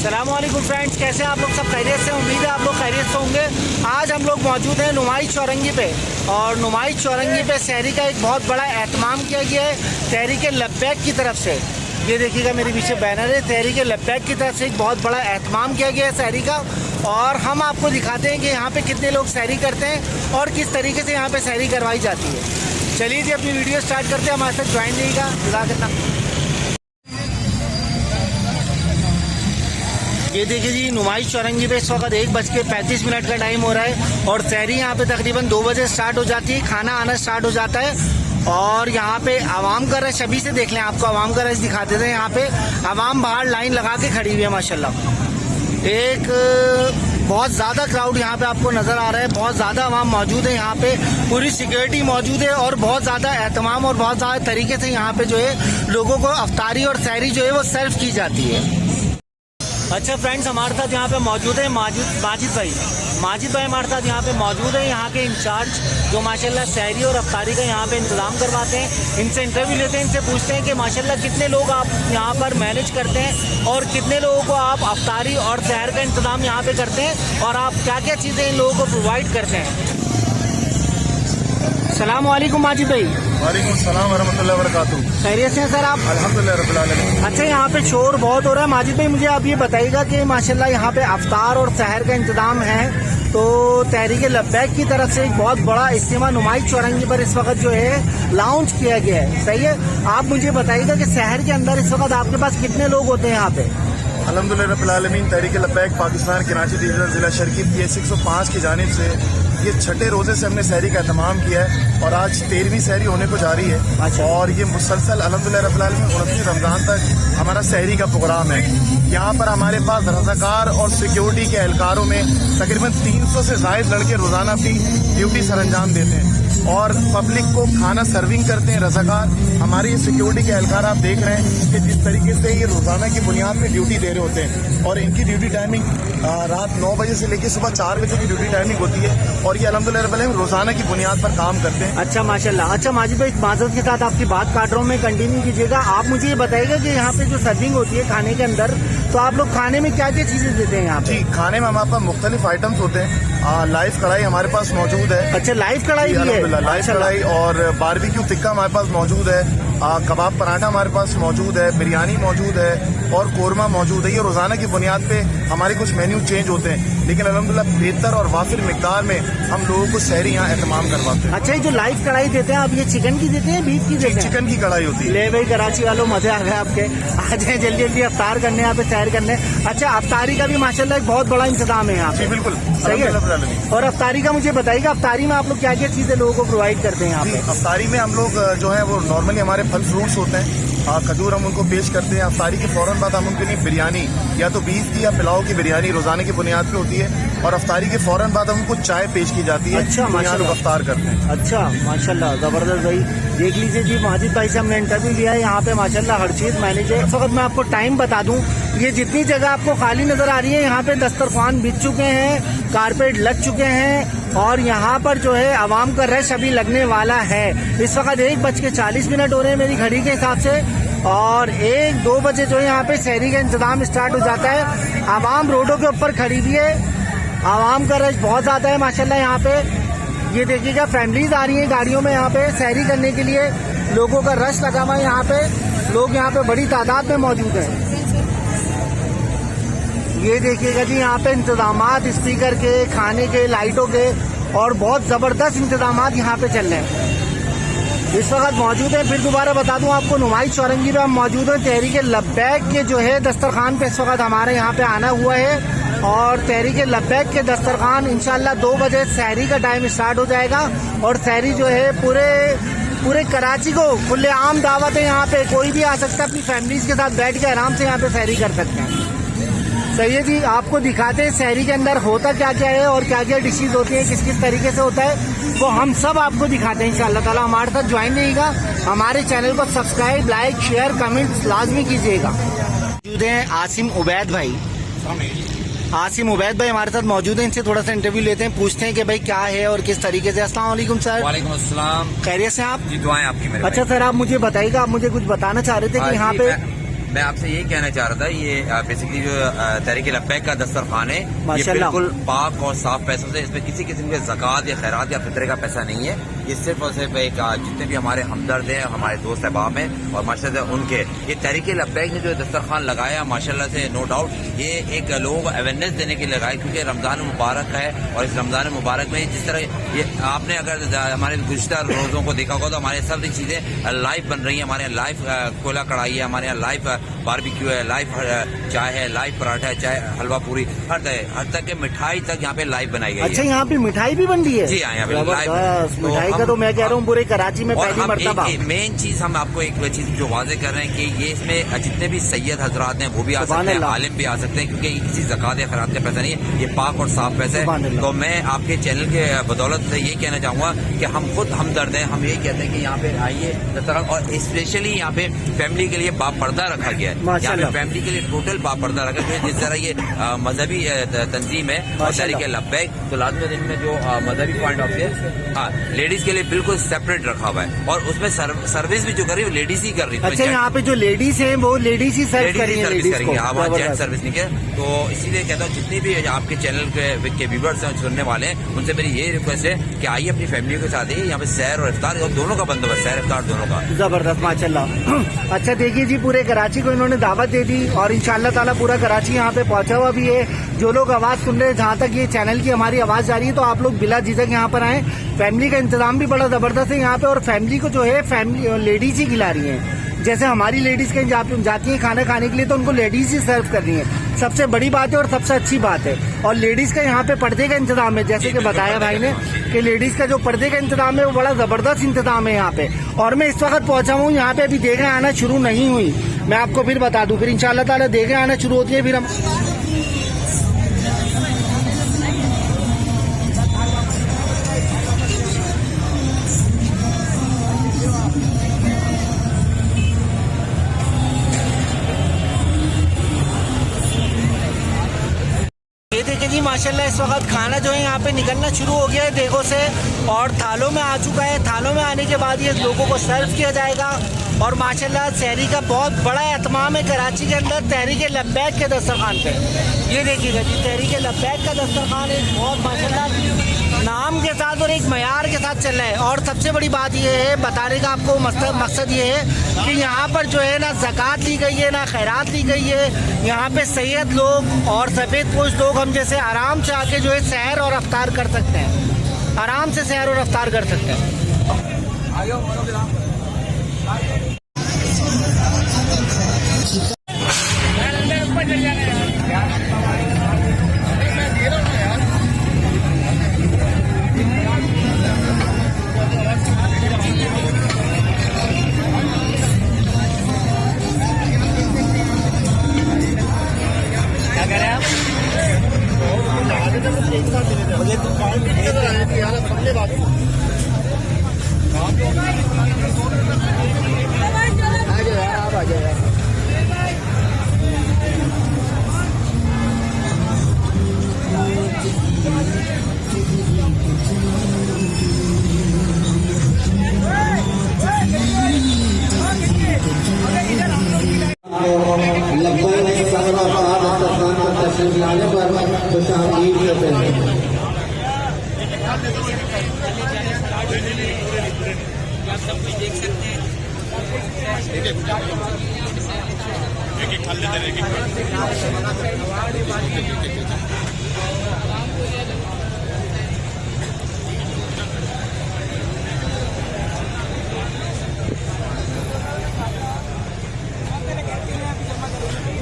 अस्सलामुअलैकुम फ्रेंड्स, कैसे आप लोग सब खैरियत से? उम्मीद है आप लोग खैरियत से होंगे। आज हम लोग मौजूद हैं नुमाइश चौरंगी पे, और नुमाइश चौरंगी पे शहरी का एक बहुत बड़ा एहतमाम किया गया है तहरीक लब्बैक की तरफ से। ये देखिएगा मेरे पीछे बैनर है, तहरीक लब्बैक की तरफ से एक बहुत बड़ा एहतमाम किया गया है शहरी का। और हम आपको दिखाते हैं कि यहाँ पे कितने लोग सहरी करते हैं और किस तरीके से यहाँ पे सहरी करवाई जाती है। चलिए जी अपनी वीडियो स्टार्ट करते हैं, हमारे साथ ज्वाइन रहिएगा। जज़ाकल्लाह। ये देखिए जी, नुमाइश चौरंगी पे इस वक्त 1:35 का टाइम हो रहा है और सहरी यहाँ पे तकरीबन 2 बजे स्टार्ट हो जाती है, खाना आना स्टार्ट हो जाता है। और यहाँ पे आवाम का रश अभी से देख लें, आपको आवाम का रश दिखा देते हैं। यहाँ पे आवाम बाहर लाइन लगा के खड़ी हुई है माशाल्लाह। एक बहुत ज़्यादा क्राउड यहाँ पे आपको नज़र आ रहा है, बहुत ज़्यादा आवाम मौजूद है यहाँ पे, पूरी सिक्योरिटी मौजूद है और बहुत ज़्यादा एहतमाम और बहुत ज़्यादा तरीके से यहाँ पे जो है लोगों को अफ्तारी और सहरी जो है वो सर्व की जाती है। अच्छा फ्रेंड्स, हमारे साथ यहाँ पे मौजूद है माजिद भाई हमारे साथ यहाँ पे मौजूद है, यहाँ के इंचार्ज जो माशाल्लाह सहरी और अफ्तारी का यहाँ पे इंतज़ाम करवाते हैं। इनसे इंटरव्यू लेते हैं, इनसे पूछते हैं कि माशाल्लाह कितने लोग आप यहाँ पर मैनेज करते हैं और कितने लोगों को आप अफ्तारी और सहर का इंतज़ाम यहाँ पे करते हैं और आप क्या क्या चीज़ें इन लोगों को प्रोवाइड करते हैं। सलाम वालेकुम माजिद भाई। वालेकुम सलाम वरहमतुल्लाहि वबरकातुहू। खैरियत से हैं सर आप? अल्हम्दुलिल्लाह रब्बिल आलमीन। अच्छा, यहाँ पे शोर बहुत हो रहा है माजिद भाई, मुझे आप ये बताइएगा कि माशाल्लाह यहाँ पे अफ्तार और सहर का इंतजाम है, तो तहरीक लब्बैक की तरफ से एक बहुत बड़ा इज्तिमा नुमाइश चौरंगी पर इस वक्त जो है लॉन्च किया गया है, सही है? आप मुझे बताइएगा कि शहर के अंदर इस वक्त आपके पास कितने लोग होते हैं यहाँ पे? अल्हम्दुलिल्लाह रब्बिल आलमीन। तहरीक लब्बैक पाकिस्तान कराची डिवीजन जिला शर्कीफ की 605 की जानिब से ये छठे रोजे से हमने सहरी का एहतमाम किया है और आज 13वीं सहरी होने को जा रही है। और ये मुसलसल अल्हम्दुलिल्लाह रब्बिल आलमीन 29 रमज़ान तक हमारा सहरी का प्रोग्राम है। यहाँ पर हमारे पास रज़ाकार और सिक्योरिटी के एहलकारों में तकरीबन 300 से ज़ायद लड़के रोज़ाना अपनी ड्यूटी सरअंजाम देते हैं और पब्लिक को खाना सर्विंग करते हैं रज़ाकार। हमारे ये सिक्योरिटी के एहलकार आप देख रहे हैं कि जिस तरीके से ये रोज़ाना की बुनियाद पर ड्यूटी दे रहे होते हैं और इनकी ड्यूटी टाइमिंग रात 9 बजे से लेकर सुबह 4 बजे की ड्यूटी टाइमिंग होती है और ये अल्हम्दुलिल्लाह रब्बिल आलमीन रोज़ाना की बुनियाद पर काम करते हैं। अच्छा माशाल्लाह। अच्छा माजिद भाई, माज़रत के साथ आपकी बात काट रहा हूँ मैं, कंटिन्यू कीजिएगा। आप मुझे ये बताइएगा कि यहाँ पे जो सर्विंग होती है खाने के अंदर, तो आप लोग खाने में क्या क्या चीज़ें देते हैं यहाँ पे? जी, खाने में हमारे पास मुख्तलिफ आइटम्स होते हैं। लाइव कढ़ाई हमारे पास मौजूद है। अच्छा, लाइव कढ़ाई भी है? लाइव कढ़ाई और बारबेक्यू टिक्का हमारे पास मौजूद है, कबाब पराठा हमारे पास मौजूद है, बिरयानी मौजूद है और कोरमा मौजूद है। ये रोजाना की बुनियाद पे हमारे कुछ मेन्यू चेंज होते हैं, लेकिन अल्हम्दुलिल्लाह बेहतर और वाफिर मिकदार में हम लोगों को सहरी यहाँ एहतमाम करवाते हैं। अच्छा, ये जो लाइव कढ़ाई देते हैं आप, ये चिकन की देते हैं, बीफ की देते हैं? चिकन की कढ़ाई होती है। ले भाई कराची वालों, मजे आ गए आपके, आ जाए जल्दी जल्दी अफ्तार करने यहाँ पे, सैर करने। अच्छा, अफ्तारी का भी माशाल्लाह एक बहुत बड़ा इंतजाम है यहाँ पे? बिल्कुल सही है। और अफ्तारी का मुझे बताइएगा, अफ्तारी में आप लोग क्या क्या चीजें लोगों को प्रोवाइड करते हैं यहाँ पे? अफ्तारी में हम लोग जो है वो नॉर्मली हमारे फल फ्रूट्स होते हैं, खजूर हम उनको पेश करते हैं। अफ्तारी के फौरन बाद हम उनके लिए बिरयानी, या तो बीफ की या पुलाव की बिरयानी रोजाना की बुनियाद पे होती है और अफ्तारी के फौरन बाद हम उनको चाय पेश की जाती है। अच्छा, यहाँ लोग अफ्तार करते हैं। अच्छा माशाल्लाह, जबरदस्त भाई। देख लीजिए जी, माजिद भाई से हमने इंटरव्यू लिया है, यहाँ पे माशाल्लाह हर चीज मैनेज है। इस वक्त मैं आपको टाइम बता दूं, ये जितनी जगह आपको खाली नजर आ रही है, यहाँ पे दस्तरखान बिछ चुके हैं, कारपेट लग चुके हैं और यहाँ पर जो है आवाम का रश अभी लगने वाला है। इस वक्त 1:40 हो रहे हैं मेरी घड़ी के हिसाब से और 1-2 बजे जो है यहाँ पे सहरी का इंतजाम स्टार्ट हो जाता है। आवाम रोडों के ऊपर खड़ी हुई है, आवाम का रश बहुत ज्यादा है माशाल्लाह। यहाँ पे ये देखिएगा, फैमिलीज आ रही हैं गाड़ियों में यहाँ पे सहरी करने के लिए, लोगों का रश लगा हुआ है यहाँ पे, लोग यहाँ पे बड़ी तादाद में मौजूद हैं। ये देखिएगा जी, यहाँ पे इंतजामात स्पीकर के, खाने के, लाइटों के और बहुत जबरदस्त इंतजामात यहाँ पे चल रहे हैं। इस वक्त मौजूद है, फिर दोबारा बता दूं आपको, नुमाइश चौरंगी पे हम मौजूद हैं। तहरीक लब्बैक के जो है दस्तरखान पे इस वक्त हमारे यहाँ पे आना हुआ है और तहरीक लब्बैक के दस्तरखान इंशाल्लाह 2 बजे सहरी का टाइम स्टार्ट हो जाएगा और सहरी जो है पूरे कराची को खुलेआम दावत है। यहाँ पे कोई भी आ सकता है, अपनी फैमिलीज के साथ बैठ के आराम से यहाँ पे सहरी कर सकते हैं। सही है जी, आपको दिखाते हैं सहरी के अंदर होता क्या क्या है और क्या क्या डिशेज होती हैं, किस किस तरीके से होता है, वो हम सब आपको दिखाते हैं इंशाअल्लाह ताला। हमारे साथ ज्वाइन रहिएगा, हमारे चैनल को सब्सक्राइब, लाइक, शेयर, कमेंट्स लाजमी कीजिएगा। मौजूद हैं आसिम उबैद भाई। आसिम उबैद भाई हमारे साथ मौजूद हैं, इनसे थोड़ा सा इंटरव्यू लेते हैं, पूछते हैं कि भाई क्या है और किस तरीके से। अस्सलाम वालेकुम सर। वालेकुम अस्सलाम। खैरियत से आप? जी दुआएं आपकी मेरे। अच्छा सर, आप मुझे बताइएगा, आप मुझे कुछ बताना चाह रहे थे कि यहाँ पे मैं आपसे यही कहना चाह रहा था, ये बेसिकली जो तहरीक लब्बैक का दस्तरखान है, ये बिल्कुल पाक और साफ पैसों से, इसमें किसी किस्म के ज़कात या खैरात या फितरे का पैसा नहीं है। ये सिर्फ और सिर्फ एक जितने भी हमारे हमदर्द हैं, हमारे दोस्त अहबाब हैं और माशाल्लाह उनके, ये तहरीक लब्बैक ने जो दस्तरखान लगाया माशाल्लाह से, नो डाउट ये एक लोगों को अवेयरनेस देने के लिए लगाया, क्योंकि रमज़ान मुबारक है और इस रमज़ान मुबारक में जिस तरह ये आपने अगर हमारे गुज़िश्ता रोज़ों को देखा होगा तो हमारे सब चीज़ें लाइव बन रही हैं। हमारे यहाँ लाइव कोयला कढ़ाई है, हमारे यहाँ लाइव बारबेक्यू है, लाइव चाय है, लाइव पराठा है, चाय हलवा पूरी, हर तक के मिठाई तक यहाँ पे लाइव बनाई गई है। अच्छा, यहाँ पे मिठाई भी बन रही है? जी हाँ, यहाँ पे लाइव मिठाई का तो मैं कह रहा हूँ पूरे कराची में पहली मर्तबा। मेन चीज हम आपको एक चीज जो वाजे कर रहे हैं कि ये इसमें जितने भी सैयद हजरात हैं वो भी आ सकते हैं, आलिम भी आ सकते हैं, क्योंकि किसी ज़कात या खैरात का पैसा नहीं है, ये पाक और साफ पैसा है। तो मैं आपके चैनल के बदौलत से ये कहना चाहूंगा कि हम खुद हमदर्द हैं, हम यही कहते हैं कि यहाँ पे आइए, और स्पेशली यहाँ पे फैमिली के लिए बापर्दा रखा गया है। यहाँ पे फैमिली के लिए टोटल बापर्दा रखा गया है। जिस तरह ये मजहबी तंजीम है और तहरीक लब्बैक, तो लाजमी इनमें जो मजहबी पॉइंट ऑफ व्यू, हाँ, लेडीज के लिए बिल्कुल सेपरेट रखा हुआ है और उसमें सर्विस भी जो कर रही है लेडीज ही कर रही है। अच्छा, यहाँ पे जो लेडीज हैं वो लेडीज ही सर्विस करेंगे, हाँ, जेंट्स सर्विस नहीं किया। तो इसीलिए कहता हूँ जितने भी आपके चैनल के व्यूअर्स हैं, सुनने वाले हैं, उनसे मेरी ये रिक्वेस्ट है कि आइए अपनी फैमिली के साथ ही यहाँ पे सैर और इफ्तार और दोनों का बंदोबस्त, सैर इफ्तार दोनों का। जबरदस्त, माशाल्लाह। अच्छा, देखिए जी, पूरे कराची को इन्होंने दावत दे दी और इंशाअल्लाह ताला पूरा कराची यहाँ पे पहुंचा हुआ भी है। जो लोग आवाज सुन रहे हैं, जहाँ तक ये चैनल की हमारी आवाज जा रही है, तो आप लोग बिला झिझक यहाँ पर आए। फैमिली का इंतजाम भी बड़ा जबरदस्त है यहाँ पे, और फैमिली को जो है फैमिली लेडीज ही खिला रही है। जैसे हमारी लेडीज कहीं जाती हैं खाना खाने के लिए तो उनको लेडीज ही सर्व कर रही है। सबसे बड़ी बात है और सबसे अच्छी बात है। और लेडीज का यहाँ पे पर्दे का इंतजाम है, जैसे कि बताया भाई ने कि लेडीज का जो पर्दे का इंतजाम है वो बड़ा जबरदस्त इंतजाम है यहाँ पे। और मैं इस वक्त पहुंचा हूँ यहाँ पे, अभी देखें आना शुरू नहीं हुई, मैं आपको फिर बता दूं, फिर इंशाल्लाह ताला देखें आना शुरू होती है फिर हम। जी माशाल्लाह इस वक्त खाना जो है यहाँ पे निकलना शुरू हो गया है देगों से और थालों में आ चुका है। थालों में आने के बाद ये लोगों को सर्व किया जाएगा और माशाल्लाह सहरी का बहुत बड़ा एहतमाम है कराची के अंदर तहरीक लब्बैक के दस्तरखान पे। ये देखिएगा जी, तहरीक लब्बैक का दस्तरखान एक बहुत माशाल्लाह नाम के साथ और एक मयार के साथ चल रहा है। और सबसे बड़ी बात ये है, बताने का आपको मकसद ये है कि यहाँ पर जो है ना ज़कात ली गई है, ना खैरात ली गई है। यहाँ पे सैयद लोग और सफ़ेद पोश लोग हम जैसे आराम से आके जो है सैर और अफ्तार कर सकते हैं, आराम से सैर और अफ्तार कर सकते हैं। सब कुछ देख सकते हैं।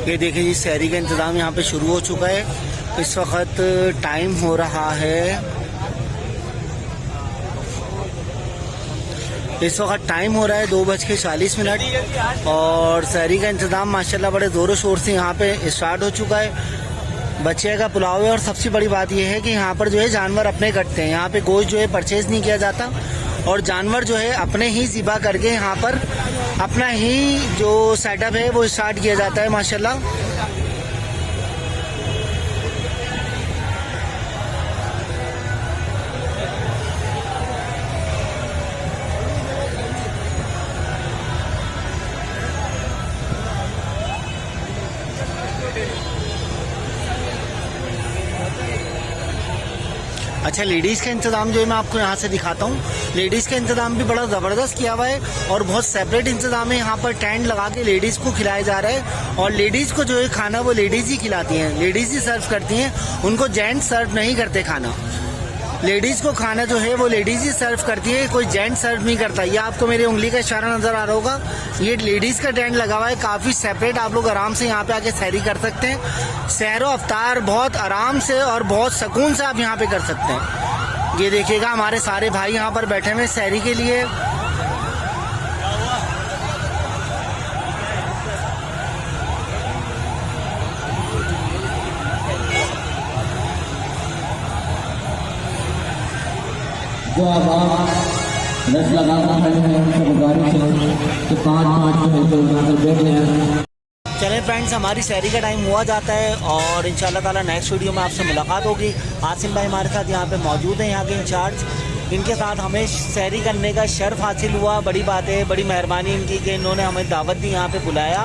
ये देखिए जी, सहरी का इंतज़ाम यहाँ पे शुरू हो चुका है। इस वक्त टाइम हो रहा है, इस वक्त टाइम हो रहा है 2:40 और सहरी का इंतज़ाम माशाल्लाह बड़े ज़ोरों शोर से यहाँ पे स्टार्ट हो चुका है। बच्चे का पुलाव है और सबसे बड़ी बात यह है कि यहाँ पर जो है जानवर अपने कटते हैं। यहाँ पे गोश्त जो है परचेज नहीं किया जाता और जानवर जो है अपने ही ज़िबा करके यहाँ पर अपना ही जो सेटअप है वो स्टार्ट किया जाता है माशाल्लाह। अच्छा, लेडीज़ का इंतज़ाम जो है मैं आपको यहाँ से दिखाता हूँ। लेडीज़ का इंतज़ाम भी बड़ा ज़बरदस्त किया हुआ है और बहुत सेपरेट इंतज़ाम है। यहाँ पर टेंट लगा के लेडीज़ को खिलाया जा रहा है और लेडीज़ को जो है खाना वो लेडीज़ ही खिलाती हैं, लेडीज़ ही सर्व करती हैं, उनको जेंट्स सर्व नहीं करते खाना। लेडीज़ को खाना जो है वो लेडीज़ ही सर्व करती है, कोई जेंट्स सर्व नहीं करता। ये आपको मेरी उंगली का इशारा नज़र आ रहा होगा, ये लेडीज़ का टेंट लगा हुआ है, काफ़ी सेपरेट। आप लोग आराम से यहाँ पे आके सैरी कर सकते हैं। सैरो अफ्तार बहुत आराम से और बहुत सुकून से आप यहाँ पे कर सकते हैं। ये देखिएगा हमारे सारे भाई यहाँ पर बैठे हुए सैरी के लिए। जो आवाम रस लगा कर खड़े हैं उनसे गुजारिश है कि 5-5 मिनट उठाकर बैठ लें। चलें फ्रेंड्स, हमारी सैरी का टाइम हुआ जाता है और इंशाल्लाह ताला नेक्स्ट वीडियो में आपसे मुलाकात होगी। आसिम भाई हमारे साथ यहाँ पे मौजूद हैं, यहाँ के इंचार्ज। इनके साथ हमें सैरी करने का शर्फ हासिल हुआ। बड़ी बात है, बड़ी मेहरबानी इनकी कि इन्होंने हमें दावत दी, यहाँ पे बुलाया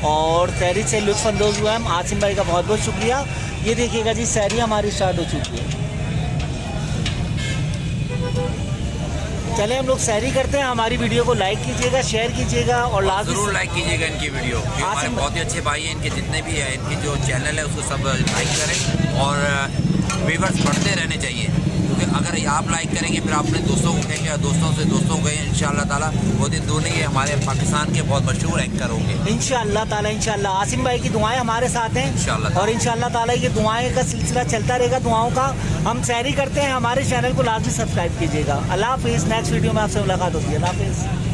और सैरी से लुत्फ़ अंदोज़ हुआ हम। आसिम भाई का बहुत बहुत शुक्रिया। ये देखिएगा जी, सैरी हमारी स्टार्ट हो चुकी है। चले हम लोग सैरी करते हैं। हमारी वीडियो को लाइक कीजिएगा, शेयर कीजिएगा और लाजमी जरूर लाइक कीजिएगा इनकी वीडियो। ये हमारे बहुत ही अच्छे भाई हैं, इनके जितने भी हैं, इनकी जो चैनल है उसको सब लाइक करें और व्यूअर्स बढ़ते रहने चाहिए, क्योंकि अगर आप लाइक करेंगे फिर आप अपने दोस्तों को कहेंगे और दोस्तों से दोस्तों को कहेंगे, इंशाअल्लाह ताला वो दिन दूर नहीं है, हमारे पाकिस्तान के बहुत मशहूर एंकर होंगे इंशाअल्लाह ताला। इंशाअल्लाह आसिम भाई की दुआएं हमारे साथ हैं इंशाअल्लाह और इंशाअल्लाह ताला ये दुआएं का सिलसिला चलता रहेगा, दुआओं का। हम सैरी करते हैं, हमारे चैनल को लाजमी सब्सक्राइब कीजिएगा। अल्लाह हाफिज़। नेक्स्ट वीडियो में आपसे मुलाकात होती है। अल्लाह हाफिज़।